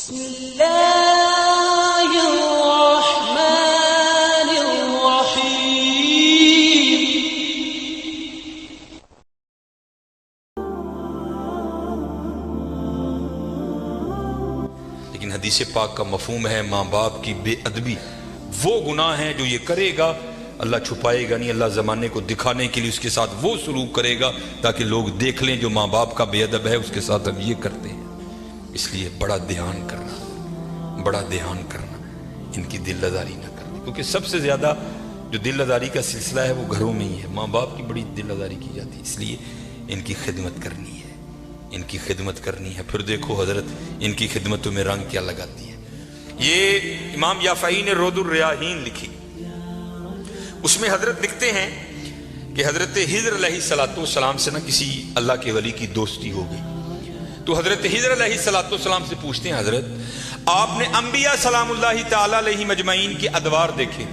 بسم اللہ الرحمن الرحیم۔ لیکن حدیث پاک کا مفہوم ہے ماں باپ کی بے ادبی وہ گناہ ہے جو یہ کرے گا اللہ چھپائے گا نہیں، اللہ زمانے کو دکھانے کے لیے اس کے ساتھ وہ سلوک کرے گا تاکہ لوگ دیکھ لیں جو ماں باپ کا بے ادب ہے اس کے ساتھ ہم یہ کرتے ہیں۔ اس لیے بڑا دھیان کرنا ان کی دل لزاری نہ کرنا، کیونکہ سب سے زیادہ جو دل لزاری کا سلسلہ ہے وہ گھروں میں ہی ہے، ماں باپ کی بڑی دل لزاری کی جاتی ہے، اس لیے ان کی خدمت کرنی ہے۔ پھر دیکھو حضرت ان کی خدمتوں میں رنگ کیا لگاتی ہے۔ یہ امام یافعی نے رود الریاحین لکھی، اس میں حضرت لکھتے ہیں کہ حضرت خضر علیہ السلام سے کسی اللہ کے ولی کی دوستی ہو گئی، تو حضرت خضر علیہ السلام سے پوچھتے ہیں حضرت آپ نے انبیاء سلام اللہ تعالی علیہ مجمعین کے ادوار دیکھے،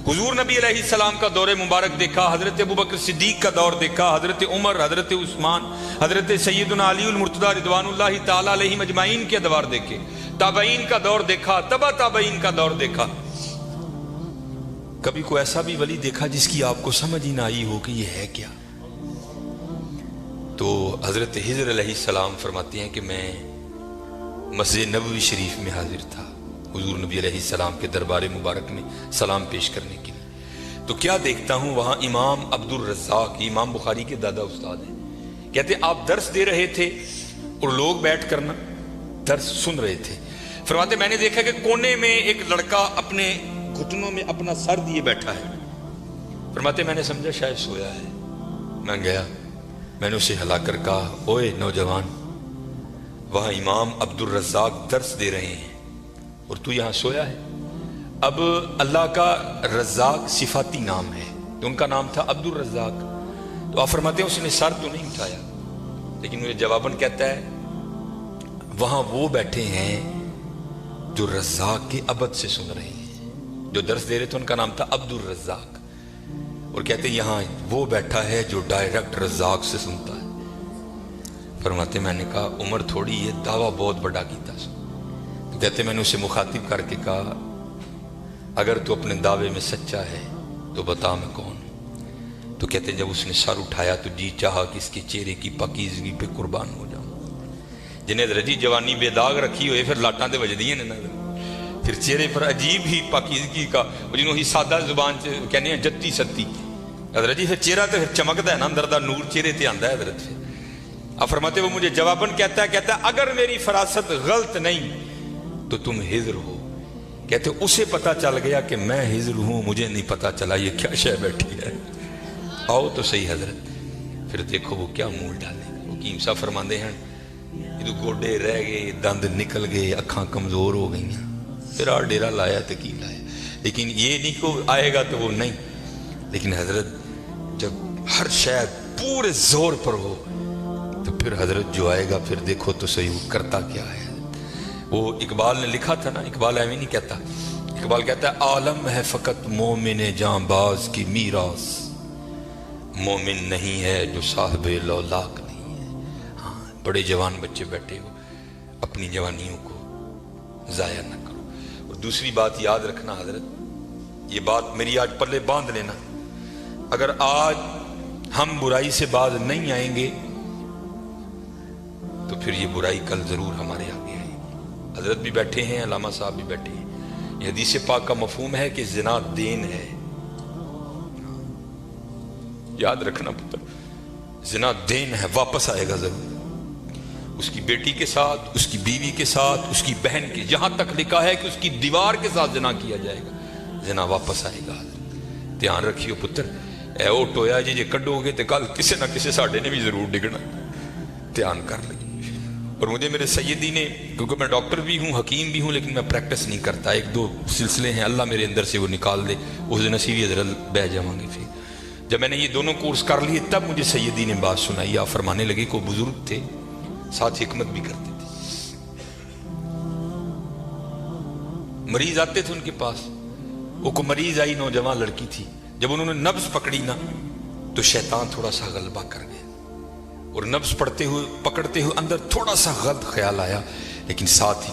حضور نبی علیہ السلام کا دور مبارک دیکھا، حضرت ابوبکر صدیق کا دور دیکھا، حضرت عمر، حضرت عثمان، حضرت سیدنا علی المرتضی رضوان اللہ تعالی علیہ مجمعین کے ادوار دیکھے، تابعین کا دور دیکھا، تبع تابعین کا دور دیکھا، کبھی کوئی ایسا بھی ولی دیکھا جس کی آپ کو سمجھ ہی نہ آئی ہو کہ یہ ہے کیا؟ تو حضرت خضر علیہ السلام فرماتے ہیں کہ میں مسجد نبوی شریف میں حاضر تھا حضور نبی علیہ السلام کے دربار مبارک میں سلام پیش کرنے کے لیے، تو کیا دیکھتا ہوں وہاں امام عبد الرزاق، امام بخاری کے دادا استاد ہیں، کہتے ہیں آپ درس دے رہے تھے اور لوگ بیٹھ کر درس سن رہے تھے، فرماتے میں نے دیکھا کہ کونے میں ایک لڑکا اپنے گھٹنوں میں اپنا سر دیے بیٹھا ہے، فرماتے میں نے سمجھا شاید سویا ہے، میں گیا، میں نے اسے ہلا کر کہا اوئے نوجوان، وہاں امام عبد الرزاق درس دے رہے ہیں اور تو یہاں سویا ہے؟ اب اللہ کا رزاق صفاتی نام ہے، تو ان کا نام تھا عبد الرزاق، تو آپ فرماتے ہیں اس نے سر تو نہیں اٹھایا، لیکن مجھے جواباً کہتا ہے وہاں وہ بیٹھے ہیں جو رزاق کے عبد سے سن رہے ہیں، جو درس دے رہے تھے ان کا نام تھا عبد الرزاق، اور کہتے ہیں یہاں وہ بیٹھا ہے جو ڈائریکٹ رزاق سے سنتا ہے۔ فرماتے میں نے کہا عمر تھوڑی یہ دعویٰ بہت بڑا کیتا، تو کہتے میں نے اسے مخاطب کر کے کہا اگر تو اپنے دعوے میں سچا ہے تو بتا میں کون ہوں؟ تو کہتے جب اس نے سر اٹھایا تو جی چاہا کہ اس کے چہرے کی پاکیزگی پہ قربان ہو جاؤں، جنہیں رجی جوانی بے داغ رکھی ہوئے پھر لاٹاں دے وجدیاں نے پھر چہرے پر عجیب ہی پاکیزگی کا، جنہوں ہی سادہ زبان سے کہنے ہیں جتی ستی حضرت جی، پھر چہرہ تو پھر چمکتا ہے نا، اندر دا نور چہرے تے آندا ہے حضرت سے۔ اب فرماتے وہ مجھے جواباً کہتا ہے اگر میری فراست غلط نہیں تو تم خضر ہو، کہتے اسے پتا چل گیا کہ میں خضر ہوں، مجھے نہیں پتا چلا یہ کیا شے بیٹھی ہے، آؤ تو صحیح حضرت۔ پھر دیکھو وہ کیا مول ڈالے، وہ حکیم صاحب فرماندے ہیں یہ گوڈے رہ گئے، دند نکل گئے، اکھاں کمزور ہو گئی ہیں، پھر آ ڈیرا لایا تکی لایا، لیکن یہ نہیں کہ آئے گا تو وہ نہیں، لیکن حضرت جب ہر شاید پورے زور پر ہو تو پھر حضرت جو آئے گا پھر دیکھو تو صحیح وہ کرتا کیا ہے۔ وہ اقبال نے لکھا تھا نا، اقبال ایویں نہیں کہتا، اقبال کہتا ہے عالم ہے فقط مومن جاں باز کی میراث، مومن نہیں ہے جو صاحب لولاک نہیں ہے۔ ہاں بڑے جوان بچے بیٹھے ہو، اپنی جوانیوں کو ضائع نہ کرو۔ اور دوسری بات یاد رکھنا حضرت، یہ بات میری آج پلے باندھ لینا، اگر آج ہم برائی سے باز نہیں آئیں گے تو پھر یہ برائی کل ضرور ہمارے آگے آئے گی۔ حضرت بھی بیٹھے ہیں، علامہ صاحب بھی بیٹھے ہیں، یہ حدیث پاک کا مفہوم ہے کہ زنا دین ہے، یاد رکھنا پتر، زنا دین ہے، واپس آئے گا ضرور، اس کی بیٹی کے ساتھ، اس کی بیوی کے ساتھ، اس کی بہن کے، جہاں تک لکھا ہے کہ اس کی دیوار کے ساتھ زنا کیا جائے گا، زنا واپس آئے گا۔ دھیان رکھیو پتر، اے او ٹویا جی جے کڈو گے تو کل کسے نہ کسے ساڑھے نے بھی ضرور ڈگنا، دھیان کر لیں۔ اور مجھے میرے سیدی نے، کیونکہ میں ڈاکٹر بھی ہوں، حکیم بھی ہوں، لیکن میں پریکٹس نہیں کرتا، ایک دو سلسلے ہیں اللہ میرے اندر سے وہ نکال دے، اس دن نصیبی حضرت بہ جاؤں گے۔ پھر جب میں نے یہ دونوں کورس کر لیے تب مجھے سیدی نے بات سنائی، آپ فرمانے لگے کو بزرگ تھے ساتھ حکمت بھی کرتے تھے، مریض آتے تھے ان کے پاس، وہ کو مریض آئی نوجوان لڑکی تھی، جب انہوں نے نبض پکڑی نا تو شیطان تھوڑا سا غلبہ کر گیا، اور نبض پکڑتے ہوئے اندر تھوڑا سا غلط خیال آیا، لیکن ساتھ ہی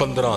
15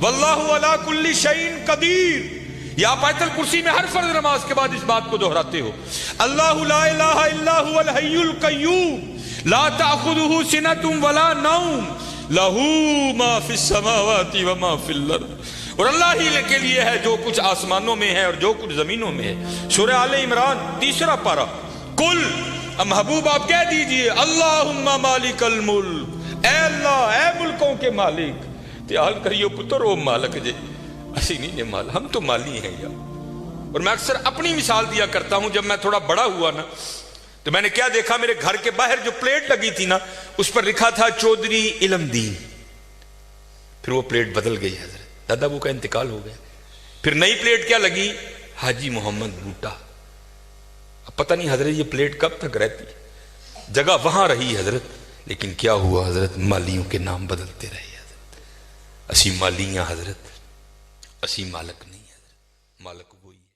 واللہ علی کل شیء قدیر. یا آپ آیت الکرسی میں ہر فرض نماز کے بعد اس بات کو دہراتے ہو. اللہ لا الہ الا هو الحی القیوم لا تأخذہ سنۃ ولا نوم لہ ما فی السماوات وما فی الارض. اور اللہ ہی کے لیے ہے جو کچھ آسمانوں میں ہے اور جو کچھ زمینوں میں ہے. سورہ آل عمران 3 پارہ. کل محبوب آپ کہہ دیجئے اللہم مالک الملک، اے اللہ اے ملکوں کے مالک. تیال کریو پتر او مالک جے اسی نہیں ہے مال، ہم تو مالی ہیں یار. اور میں اکثر اپنی مثال دیا کرتا ہوں. جب میں تھوڑا بڑا ہوا نا تو میں نے کیا دیکھا، میرے گھر کے باہر جو پلیٹ لگی تھی نا اس پر لکھا تھا چودھری علم دین. پھر وہ پلیٹ بدل گئی حضرت، دادا وہ کا انتقال ہو گیا. پھر نئی پلیٹ کیا لگی، حاجی محمد بوٹا. اب پتہ نہیں حضرت یہ پلیٹ کب تک رہتی، جگہ وہاں رہی حضرت، لیکن کیا ہوا حضرت، مالیوں کے نام بدلتے رہے حضرت. اسی مالیاں حضرت، اسی مالک نہیں حضرت، مالک وہی ہے.